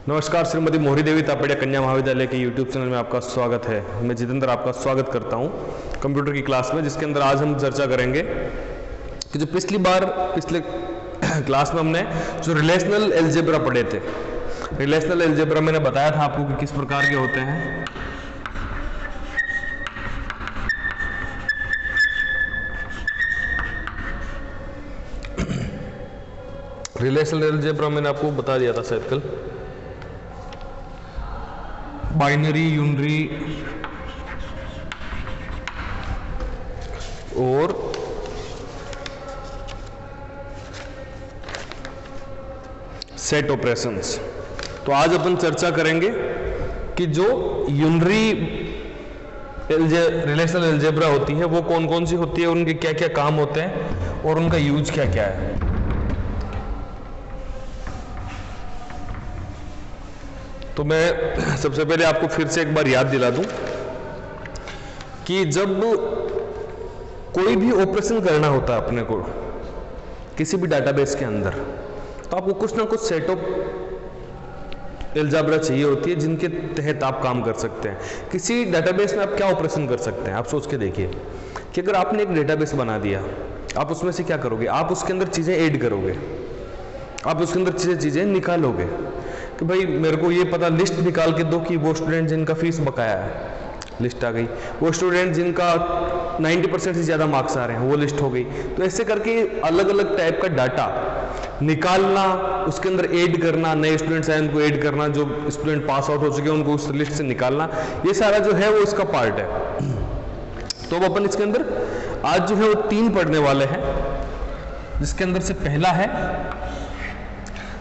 नमस्कार, श्रीमती मोहरी देवी तापड़िया कन्या महाविद्यालय के यूट्यूब चैनल में आपका स्वागत है। मैं जितेंद्र आपका स्वागत करता हूं कंप्यूटर की क्लास में, जिसके अंदर आज हम चर्चा करेंगे कि जो पिछले क्लास में हमने जो रिलेशनल एल्जेब्रा पढ़े थे। रिलेशनल एल्जेब्रा मैंने बताया था आपको कि किस प्रकार के होते हैं। रिलेशनल एल्जेब्रा मैंने आपको बता दिया था शायद कल। बाइनरी, यूनरी और सेट ऑपरेशंस। तो आज अपन चर्चा करेंगे कि जो यूनरी रिलेशनल एल्जेब्रा होती है वो कौन कौन सी होती है, उनके क्या क्या काम होते हैं और उनका यूज क्या क्या है। तो मैं सबसे पहले आपको फिर से एक बार याद दिला दूं कि जब कोई भी ऑपरेशन करना होता है अपने को किसी भी डाटाबेस के अंदर, तो आपको कुछ ना कुछ सेट ऑफ एल्जेब्रा चाहिए होती है जिनके तहत आप काम कर सकते हैं। किसी डाटाबेस में आप क्या ऑपरेशन कर सकते हैं, आप सोच के देखिए कि अगर आपने एक डेटाबेस बना दिया, आप उसमें से क्या करोगे? आप उसके अंदर चीज़ें ऐड करोगे, आप उसके अंदर चीज़ें निकालोगे कि भाई मेरे को ये पता, लिस्ट निकाल के दो कि वो स्टूडेंट जिनका फीस बकाया है, लिस्ट आ गई। वो स्टूडेंट जिनका 90% से ज़्यादा मार्क्स आ रहे हैं, वो लिस्ट हो गई। तो ऐसे करके अलग अलग टाइप का डाटा निकालना, उसके अंदर ऐड करना, नए स्टूडेंट्स आए उनको ऐड करना, जो स्टूडेंट पास आउट हो चुके हैं उनको उस लिस्ट से निकालना, ये सारा जो है वो इसका पार्ट है। तो अब अपन इसके अंदर आज जो है वो 3 पढ़ने वाले हैं, जिसके अंदर से पहला है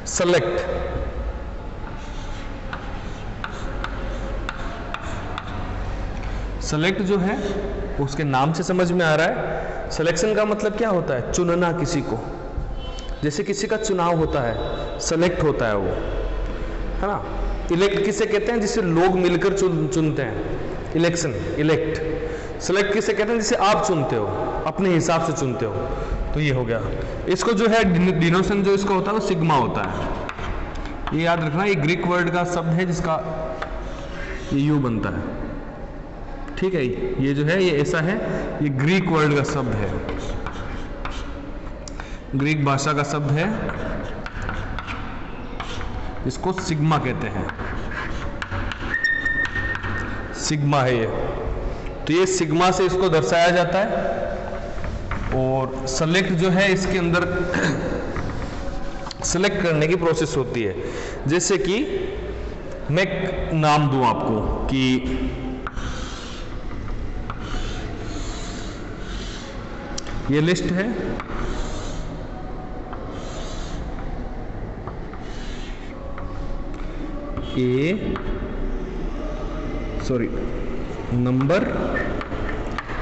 सेलेक्ट। सेलेक्ट जो है उसके नाम से समझ में आ रहा है, सिलेक्शन का मतलब क्या होता है? चुनना किसी को। जैसे किसी का चुनाव होता है, सेलेक्ट होता है वो, है ना। इलेक्ट किसे कहते हैं? जिसे लोग मिलकर चुनते हैं, इलेक्शन, इलेक्ट। सेलेक्ट किसे कहते हैं? जिसे आप चुनते हो, अपने हिसाब से चुनते हो। तो ये हो गया। इसको जो है डिनोशन जो इसका होता है वो सिग्मा होता है। ये याद रखना, ये ग्रीक वर्ड का शब्द है जिसका ये यू बनता है, ठीक है। ये जो है ये ऐसा है, ये ग्रीक वर्ड का शब्द है, ग्रीक भाषा का शब्द है, इसको सिग्मा कहते हैं। सिग्मा है ये। तो ये सिग्मा से इसको दर्शाया जाता है। और सेलेक्ट जो है इसके अंदर सेलेक्ट करने की प्रोसेस होती है। जैसे कि मैं एक नाम दूं आपको कि ये लिस्ट है, नंबर,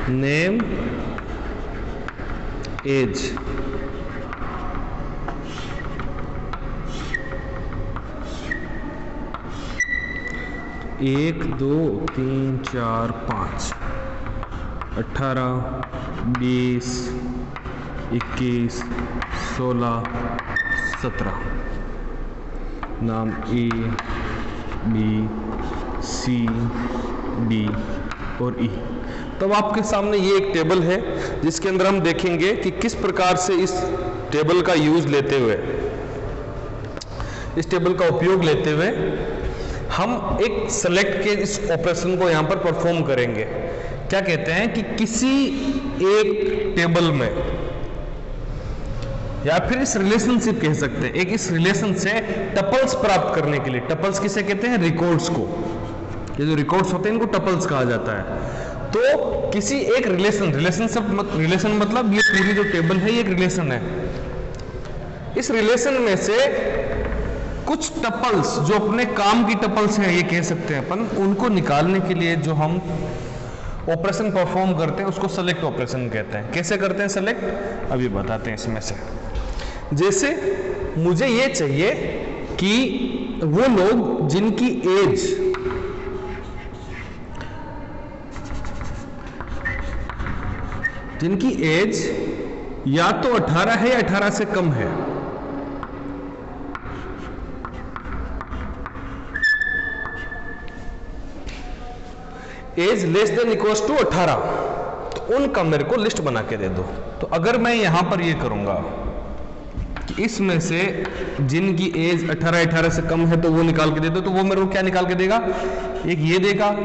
नेम, एज। एक, दो, तीन, चार, 5, 18, 20, 21, 16, 17। नाम ए, बी, सी, डी और ई। तब आपके सामने ये एक टेबल है जिसके अंदर हम देखेंगे कि किस प्रकार से इस टेबल का यूज लेते हुए, इस टेबल का उपयोग लेते हुए हम एक सेलेक्ट के इस ऑपरेशन को यहां पर परफॉर्म करेंगे। क्या कहते हैं कि किसी एक टेबल में, या फिर इस रिलेशनशिप कह सकते हैं, एक इस रिलेशन से टपल्स प्राप्त करने के लिए। टपल्स किसे कहते हैं? रिकॉर्ड्स को। ये जो रिकॉर्ड्स होते हैं इनको टपल्स कहा जाता है। तो किसी एक रिलेशन मतलब ये पूरी जो टेबल है ये एक रिलेशन है। इस रिलेशन में से कुछ टपल्स जो अपने काम की टपल्स हैं, ये कह सकते हैं अपन, उनको निकालने के लिए जो हम ऑपरेशन परफॉर्म करते हैं उसको सेलेक्ट ऑपरेशन कहते हैं। कैसे करते हैं सेलेक्ट, अभी बताते हैं इसमें से। जैसे मुझे ये चाहिए कि वो लोग जिनकी एज या तो 18 है या 18 से कम है, as less than equals to 18, तो उनका मेरे को लिस्ट बना के दे दो। तो अगर मैं यहां पर ये करूंगा कि इसमें से जिनकी एज 18 से कम है तो वो निकाल के दे दो, तो वो मेरे को क्या निकाल के देगा, एक ये देगा,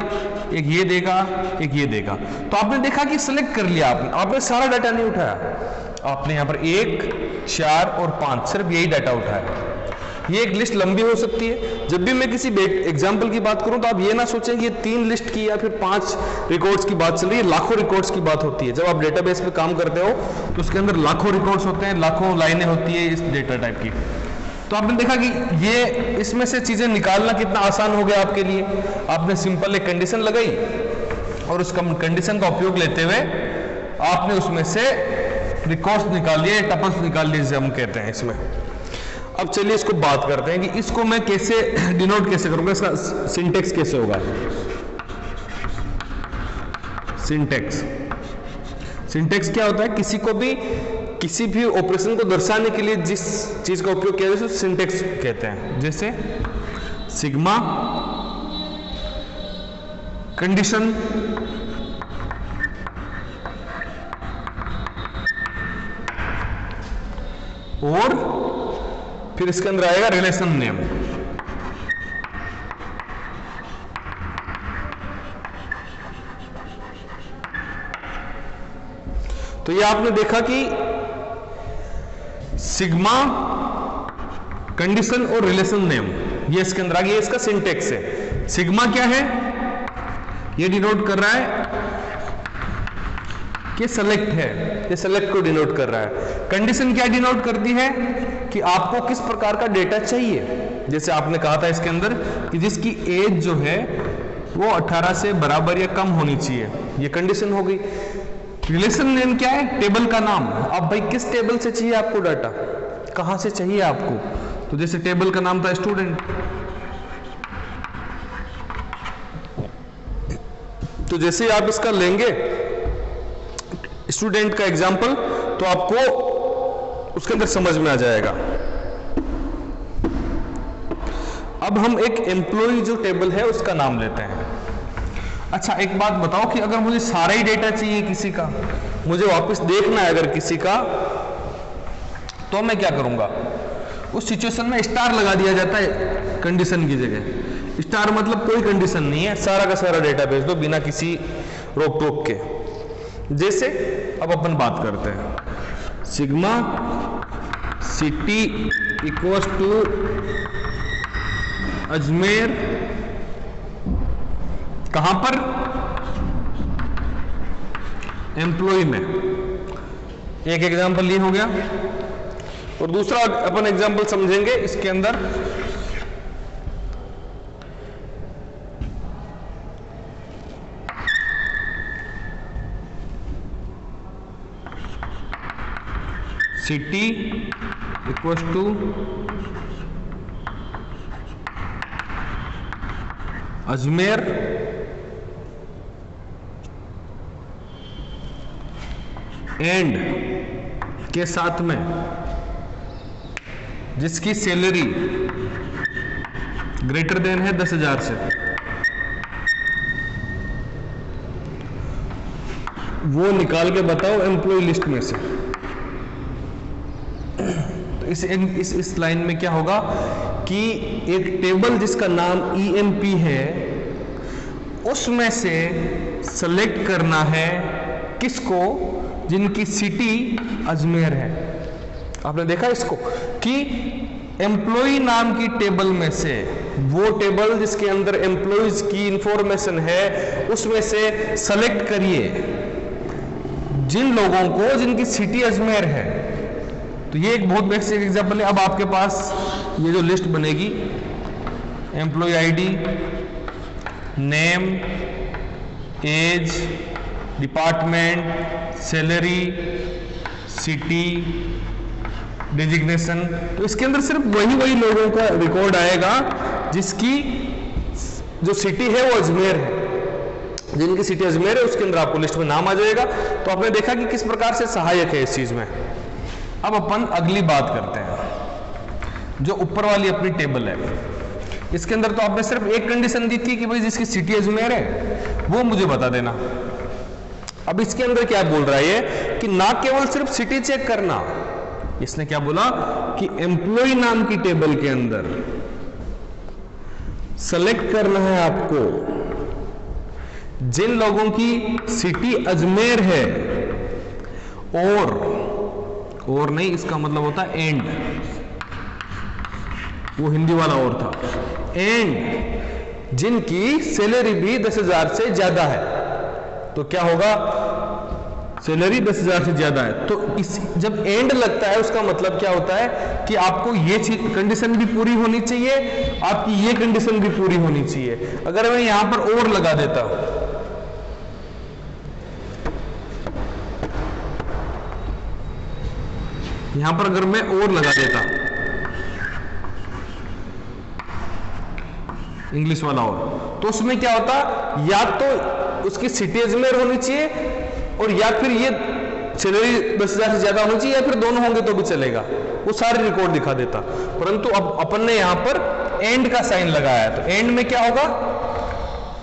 एक ये देगा, एक ये देगा। तो आपने देखा कि सिलेक्ट कर लिया आपने सारा डाटा नहीं उठाया, आपने यहां पर 1, 4 और 5 सिर्फ यही डाटा उठाया। ये एक लिस्ट लंबी हो सकती है। जब भी मैं किसी एग्जाम्पल की बात करूं तो आप ये ना सोचें कि ये 3 लिस्ट की या फिर 5 रिकॉर्ड्स की बात चल रही है, लाखों रिकॉर्ड्स की बात होती है। जब आप डेटाबेस पे काम करते हो तो उसके अंदर लाखों रिकॉर्ड्स होते हैं, लाखों लाइनें होती है इस डेटा टाइप की। तो आपने देखा कि ये इसमें से चीजें निकालना कितना आसान हो गया आपके लिए। आपने सिंपल एक कंडीशन लगाई और उस कंडीशन का उपयोग लेते हुए आपने उसमें से रिकॉर्ड्स निकाल लिए, टपल्स निकाल लिए जिसे हम कहते हैं इसमें। अब चलिए इसको बात करते हैं कि इसको मैं कैसे डिनोट कैसे करूंगा, इसका सिंटेक्स कैसे होगा। सिंटेक्स क्या होता है, किसी भी ऑपरेशन को दर्शाने के लिए जिस चीज का उपयोग किया जाए उसे सिंटेक्स कहते हैं। जैसे सिग्मा कंडीशन और फिर इसके अंदर आएगा रिलेशन नेम। तो ये आपने देखा कि सिग्मा कंडीशन और रिलेशन नेम ये इसके अंदर आ गया, इसका सिंटेक्स है। सिग्मा क्या है, ये डिनोट कर रहा है कि सेलेक्ट है, ये सेलेक्ट को डिनोट कर रहा है। कंडीशन क्या डिनोट करती है कि आपको किस प्रकार का डेटा चाहिए। जैसे आपने कहा था इसके अंदर कि जिसकी एज जो है वो 18 से बराबर या कम होनी चाहिए, ये कंडीशन हो गई। रिलेशन नेम क्या है, टेबल का नाम। अब भाई किस टेबल से चाहिए आपको डाटा, कहां से चाहिए आपको, तो जैसे टेबल का नाम था स्टूडेंट, तो जैसे आप इसका लेंगे स्टूडेंट का एग्जाम्पल तो आपको उसके अंदर समझ में आ जाएगा। अब हम एक एम्प्लॉय जो टेबल है उसका नाम लेते हैं। अच्छा एक बात बताओ कि अगर मुझे सारा ही डेटा चाहिए किसी का, मुझे वापस देखना है अगर किसी का, तो मैं क्या करूंगा, उस सिचुएशन में स्टार लगा दिया जाता है कंडीशन की जगह। स्टार मतलब कोई कंडीशन नहीं है, सारा का सारा डेटा भेज दो बिना किसी रोक टोक के। जैसे अब अपन बात करते हैं sigma city equals to Ajmer, कहां पर, एम्प्लॉय में। एक एग्जांपल ये हो गया और दूसरा अपन एग्जांपल समझेंगे इसके अंदर। City equals to Ajmer and के साथ में जिसकी सैलरी ग्रेटर देन है 10,000 से, वो निकाल के बताओ एम्प्लॉय लिस्ट में से। तो इस लाइन में क्या होगा कि एक टेबल जिसका नाम EMP है उसमें से सेलेक्ट करना है किसको, जिनकी सिटी अजमेर है। आपने देखा इसको कि एम्प्लॉय नाम की टेबल में से, वो टेबल जिसके अंदर एम्प्लॉयज की इंफॉर्मेशन है उसमें से सेलेक्ट करिए जिन लोगों को जिनकी सिटी अजमेर है। तो ये एक बहुत बेसिक एग्जांपल है। अब आपके पास ये जो लिस्ट बनेगी, employee ID, name, age, department, salary, city, designation, तो इसके अंदर सिर्फ वही लोगों का रिकॉर्ड आएगा जिसकी जो सिटी है वो अजमेर है। जिनकी सिटी अजमेर है उसके अंदर आपको लिस्ट में नाम आ जाएगा। तो आपने देखा कि किस प्रकार से सहायक है इस चीज में। अब अपन अगली बात करते हैं जो ऊपर वाली अपनी टेबल है। इसके अंदर तो आपने सिर्फ एक कंडीशन दी थी कि भाई जिसकी सिटी अजमेर है वो मुझे बता देना। अब इसके अंदर क्या बोल रहा है ये कि ना केवल सिर्फ सिटी चेक करना, इसने क्या बोला कि एम्प्लॉय नाम की टेबल के अंदर सेलेक्ट करना है आपको जिन लोगों की सिटी अजमेर है, और नहीं, इसका मतलब होता है एंड, वो हिंदी वाला और था, एंड जिनकी सैलरी भी 10,000 से ज्यादा है। तो क्या होगा, सैलरी 10,000 से ज्यादा है, तो इस जब एंड लगता है उसका मतलब क्या होता है कि आपको ये कंडीशन भी पूरी होनी चाहिए, आपकी ये कंडीशन भी पूरी होनी चाहिए। अगर मैं यहां पर और लगा देता, यहां पर अगर मैं और लगा देता इंग्लिश वाला और, तो उसमें क्या होता, या तो उसकी सिटी अजमेर होनी चाहिए और या फिर ये सैलरी 10,000 से ज्यादा होनी चाहिए, या फिर दोनों होंगे तो भी चलेगा, वो सारे रिकॉर्ड दिखा देता। परंतु अब अपन ने यहां पर एंड का साइन लगाया है, तो एंड में क्या होगा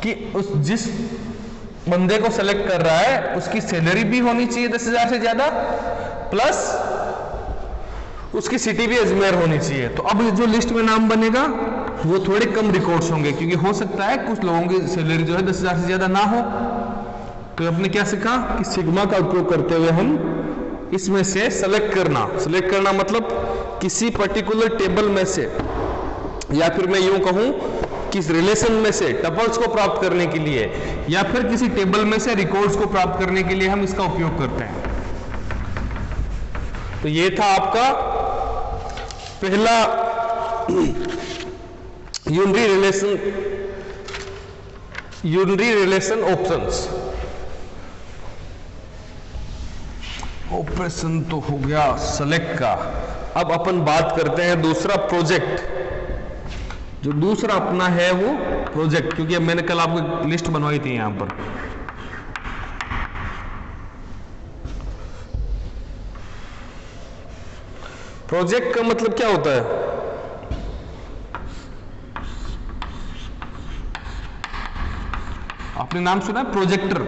कि उस जिस बंदे को सेलेक्ट कर रहा है उसकी सैलरी भी होनी चाहिए 10,000 से ज्यादा, प्लस उसकी सिटी भी अजमेर होनी चाहिए। तो अब जो लिस्ट में नाम बनेगा वो थोड़े कम रिकॉर्ड्स होंगे, क्योंकि हो सकता है कुछ लोगों की सैलरी जो है 10,000 से ज्यादा ना हो। तो अपने क्या सीखा कि सिग्मा का उपयोग करते हुए हम इसमें से सेलेक्ट करना मतलब किसी पर्टिकुलर टेबल में से, या फिर मैं यूं कहूं किस रिलेशन में से टपल्स को प्राप्त करने के लिए, या फिर किसी टेबल में से रिकॉर्ड्स को प्राप्त करने के लिए हम इसका उपयोग करते हैं। तो ये था आपका पहला यूनरी रिलेशन ऑपरेशन तो हो गया सेलेक्ट का। अब अपन बात करते हैं दूसरा प्रोजेक्ट, जो दूसरा अपना है वो प्रोजेक्ट, क्योंकि अब मैंने कल आपको लिस्ट बनवाई थी यहां पर। प्रोजेक्ट का मतलब क्या होता है, आपने नाम सुना है प्रोजेक्टर।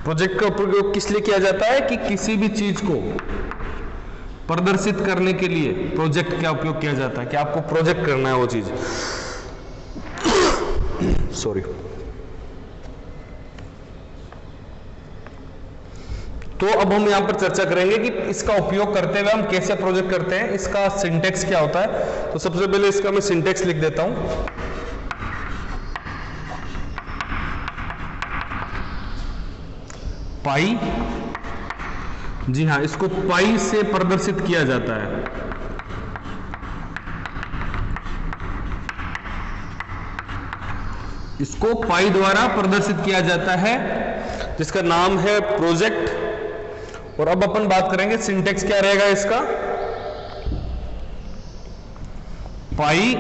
प्रोजेक्ट का प्रयोग किस लिए किया जाता है कि किसी भी चीज को प्रदर्शित करने के लिए प्रोजेक्ट का उपयोग किया जाता है, कि आपको प्रोजेक्ट करना है वो चीज। सॉरी। तो अब हम यहां पर चर्चा करेंगे कि इसका उपयोग करते हुए हम कैसे प्रोजेक्ट करते हैं, इसका सिंटेक्स क्या होता है। तो सबसे पहले इसका मैं सिंटेक्स लिख देता हूं। पाई, जी हां, इसको पाई से प्रदर्शित किया जाता है। इसको पाई द्वारा प्रदर्शित किया जाता है, जिसका नाम है प्रोजेक्ट। और अब अपन बात करेंगे सिंटेक्स क्या रहेगा इसका। पाई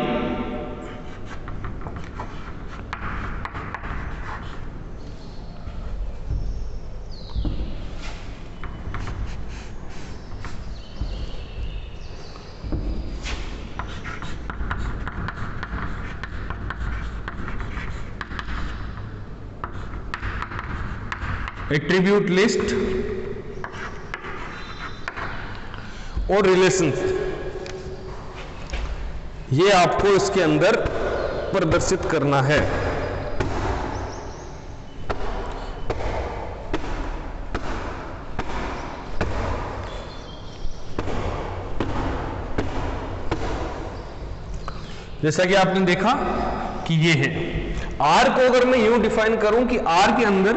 एट्रीब्यूट लिस्ट और रिलेशंस, ये आपको इसके अंदर प्रदर्शित करना है। जैसा कि आपने देखा कि ये है आर को अगर मैं यूं डिफाइन करूं कि आर के अंदर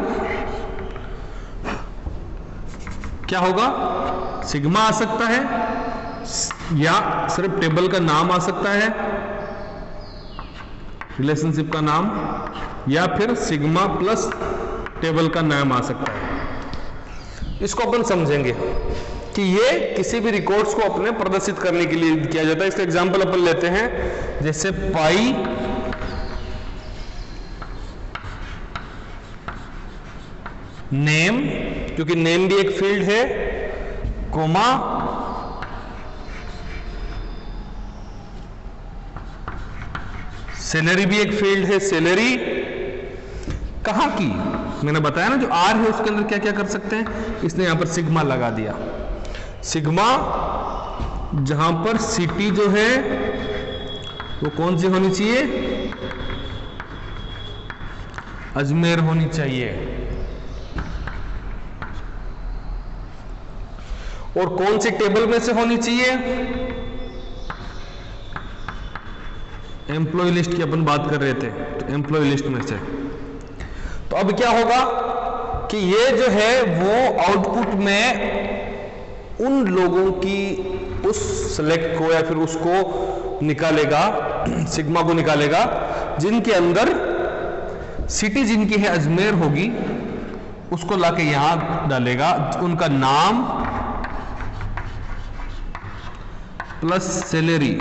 क्या होगा, सिग्मा आ सकता है, या सिर्फ टेबल का नाम आ सकता है, रिलेशनशिप का नाम, या फिर सिग्मा प्लस टेबल का नाम आ सकता है। इसको अपन समझेंगे कि ये किसी भी रिकॉर्ड्स को अपने प्रदर्शित करने के लिए किया जाता है। इसका एग्जांपल अपन लेते हैं, जैसे पाई नेम, क्योंकि नेम भी एक फील्ड है, कोमा सैलरी भी एक फील्ड है, सैलरी, कहाँ की? मैंने बताया ना, जो आर है उसके अंदर क्या क्या कर सकते हैं, इसने यहां पर सिग्मा लगा दिया। सिग्मा जहां पर सिटी जो है वो कौन सी होनी चाहिए? अजमेर होनी चाहिए। और कौन सी टेबल में से होनी चाहिए? एम्प्लॉय लिस्ट की अपन बात कर रहे थे, तो एम्प्लॉय लिस्ट में से। तो अब क्या होगा कि ये जो है वो आउटपुट में उन लोगों की उस सेलेक्ट को या फिर उसको निकालेगा, सिग्मा को निकालेगा, जिनके अंदर सिटी जिनकी है अजमेर होगी, उसको लाके यहां डालेगा। उनका नाम प्लस सैलरी,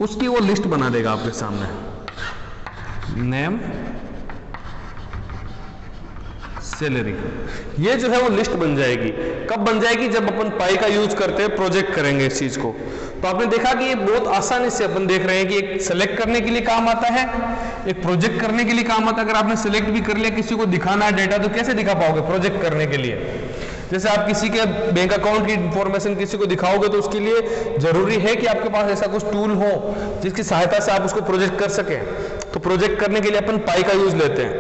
उसकी वो लिस्ट बना देगा आपके सामने। नेम, सैलरी, ये जो है वो लिस्ट बन जाएगी। कब बन जाएगी? जब अपन पाई का यूज करते हैं, प्रोजेक्ट करेंगे इस चीज को। तो आपने देखा कि ये बहुत आसानी से अपन देख रहे हैं कि एक सेलेक्ट करने के लिए काम आता है, एक प्रोजेक्ट करने के लिए काम आता है। अगर आपने सेलेक्ट भी कर लिया, किसी को दिखाना है डेटा, तो कैसे दिखा पाओगे? प्रोजेक्ट करने के लिए जैसे आप किसी के बैंक अकाउंट की इंफॉर्मेशन किसी को दिखाओगे, तो उसके लिए जरूरी है कि आपके पास ऐसा कुछ टूल हो जिसकी सहायता से आप उसको प्रोजेक्ट कर सकें। तो प्रोजेक्ट करने के लिए अपन पाई का यूज लेते हैं।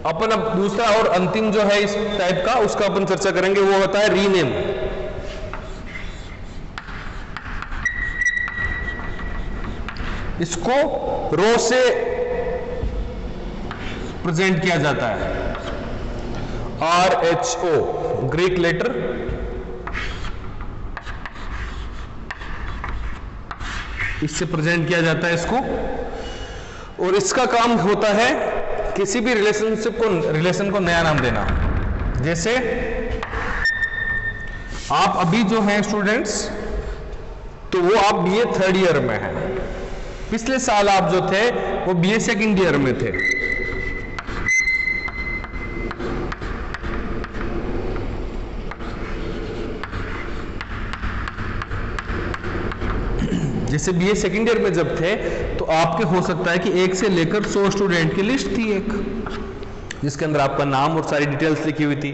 अपन अब दूसरा और अंतिम जो है इस टाइप का, उसका अपन चर्चा करेंगे, वो होता है रीनेम। इसको रो से प्रेजेंट किया जाता है, RHO, ग्रीक लेटर। इससे प्रेजेंट किया जाता है इसको। और इसका काम होता है किसी भी रिलेशन को नया नाम देना। जैसे आप अभी जो हैं स्टूडेंट्स, तो वो आप बीए थर्ड ईयर में हैं। पिछले साल आप जो थे वो बीए सेकंड ईयर में थे। जैसे बीए सेकंड ईयर में जब थे, तो आपके हो सकता है कि 1 से लेकर 100 स्टूडेंट की लिस्ट थी एक, जिसके अंदर आपका नाम और सारी डिटेल्स लिखी हुई थी।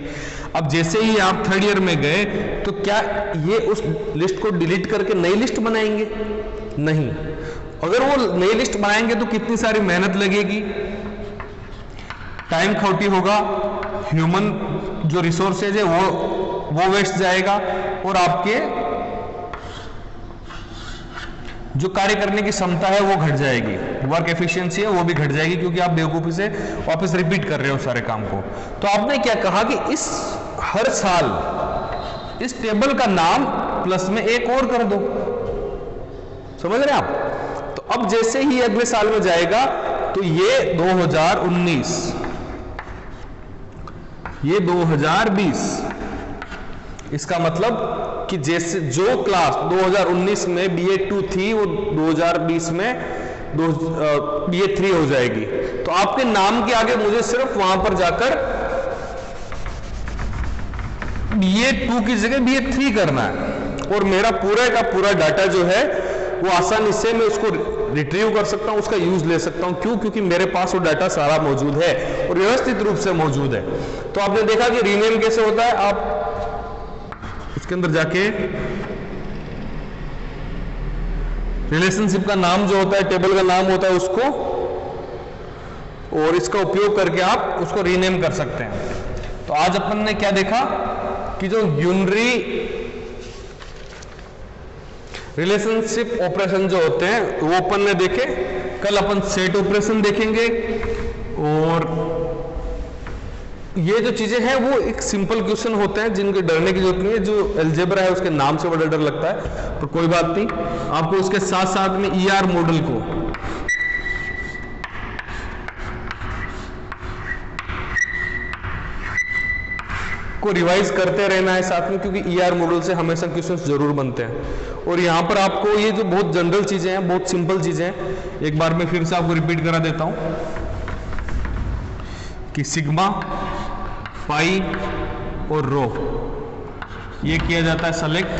अब जैसे ही आप थर्ड ईयर में गए, तो क्या ये उस लिस्ट को डिलीट करके नई लिस्ट बनाएंगे? नहीं। अगर वो नई लिस्ट बनाएंगे तो कितनी सारी मेहनत लगेगी, टाइम खौटी होगा, ह्यूमन जो रिसोर्सेज है वो वेस्ट जाएगा, और आपके जो कार्य करने की क्षमता है वो घट जाएगी, वर्क एफिशिएंसी है वो भी घट जाएगी, क्योंकि आप बेवकूफी से वापस रिपीट कर रहे हो सारे काम को। तो आपने क्या कहा कि इस हर साल इस टेबल का नाम प्लस में एक और कर दो। समझ रहे हैं आप? तो अब जैसे ही अगले साल में जाएगा, तो ये 2019, ये 2020, इसका मतलब कि जैसे जो क्लास 2019 में BA2 थी, वो 2020 में BA3 हो जाएगी। तो आपके नाम के आगे मुझे सिर्फ वहां पर जाकर BA2 की जगह BA3 करना है, और मेरा पूरा का पूरा डाटा जो है वो आसानी से मैं उसको रिट्रीव कर सकता हूं, उसका यूज ले सकता हूं। क्यों? क्योंकि मेरे पास वो डाटा सारा मौजूद है और व्यवस्थित रूप से मौजूद है। तो आपने देखा कि रीनेम कैसे होता है। आप उसके अंदर जाके रिलेशनशिप का नाम जो होता है, टेबल का नाम होता है उसको, और इसका उपयोग करके आप उसको रीनेम कर सकते हैं। तो आज अपन ने क्या देखा कि जो यूनरी रिलेशनशिप ऑपरेशन जो होते हैं वो अपन ने देखे। कल अपन सेट ऑपरेशन देखेंगे, और ये जो चीजें हैं वो एक सिंपल क्वेश्चन होते हैं जिनके डरने की जरूरत नहीं है। जो अलजेब्रा है उसके नाम से बड़ा डर लगता है, पर कोई बात नहीं, आपको उसके साथ साथ में ER मॉडल को रिवाइज करते रहना है साथ में, क्योंकि ER मॉडल से हमेशा क्वेश्चंस जरूर बनते हैं। और यहाँ पर आपको ये जो बहुत जनरल चीजें हैं, बहुत सिंपल चीजें हैं, एक बार मैं फिर से आपको रिपीट करा देता हूं कि सिग्मा, पाई और रो, ये किया जाता है सेलेक्ट,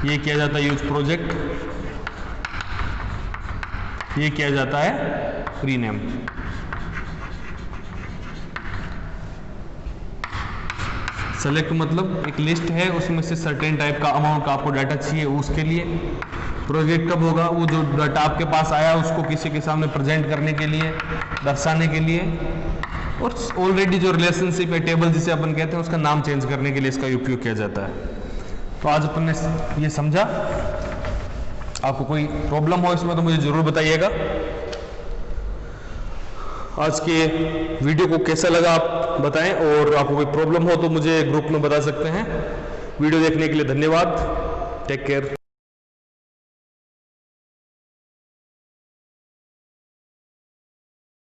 ये किया जाता है यूज प्रोजेक्ट, ये किया जाता है रीनेम। सेलेक्ट मतलब एक लिस्ट है, उसमें से सर्टेन टाइप का अमाउंट का आपको डाटा चाहिए, उसके लिए। प्रोजेक्ट कब होगा? वो जो डाटा आपके पास आया उसको किसी के सामने प्रेजेंट करने के लिए, दर्शाने के लिए। और ऑलरेडी जो रिलेशनशिप है, टेबल जिसे अपन कहते हैं, उसका नाम चेंज करने के लिए इसका उपयोग किया जाता है। तो आज अपन ने ये समझा। आपको कोई प्रॉब्लम हो इसमें तो मुझे जरूर बताइएगा। आज के वीडियो को कैसा लगा आप बताएं, और आपको कोई प्रॉब्लम हो तो मुझे ग्रुप में बता सकते हैं। वीडियो देखने के लिए धन्यवाद। Take care.